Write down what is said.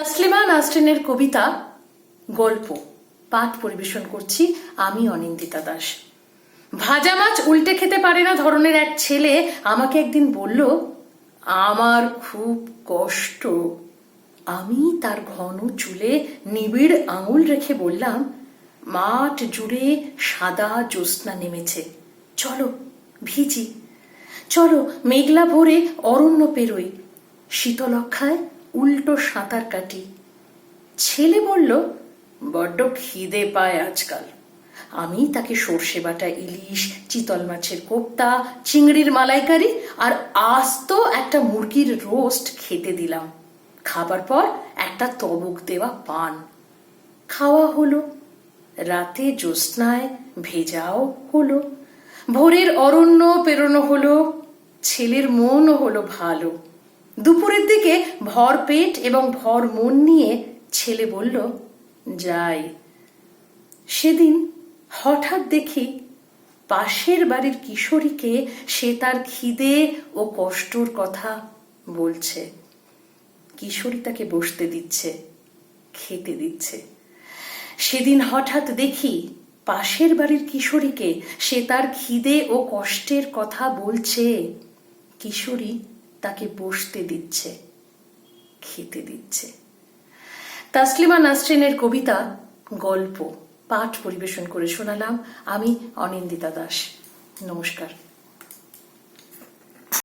তাসলিমা নাসরিনের কবিতা গল্প পাঠ পরিবেশন করছি আমি অনিন্দিতা দাস। ভাজা মাছ উল্টে খেতে পারে না ধরনের এক ছেলে আমাকে একদিন বলল, আমার খুব কষ্ট। আমি তার ঘন চুলে নিবিড় আঙুল রেখে বললাম, মাঠ জুড়ে সাদা জ্যোৎস্না নেমেছে, চলো ভিজি, চলো মেঘলা ভোরে অরণ্য পেরোই, শীতলক্ষায় উল্টো সাঁতার কাটি। ছেলে বলল, বড্ড খিদে পায় আজকাল। আমি তাকে সর্ষে বাটা ইলিশ, চিতল মাছের কোপ্তা, চিংড়ির মালাইকারি আর আস্ত একটা মুরগির রোস্ট খেতে দিলাম। খাবার পর একটা তবক দেওয়া পান। খাওয়া হলো, রাতে জ্যোৎস্নায় ভেজাও হলো, ভোরের অরণ্য পেরোনো হলো, ছেলের মনও হলো ভালো। দুপুরের দিকে ভর পেট এবং ভর মন নিয়ে ছেলে বলল, যাই। সেদিন হঠাৎ দেখি পাশের বাড়ির কিশোরীকে সে তার খিদে ও কষ্টর কথা বলছে। কিশোরী তাকে বসতে দিচ্ছে, খেতে দিচ্ছে। সেদিন হঠাৎ দেখি পাশের বাড়ির কিশোরীকে সে তার খিদে ও কষ্টের কথা বলছে। কিশোরী তাকে বসতে দিচ্ছে, খেতে দিচ্ছে। তাসলিমা নাসরিনের কবিতা গল্প পাঠ পরিবেশন করে শোনালাম আমি অনিন্দিতা দাস। নমস্কার।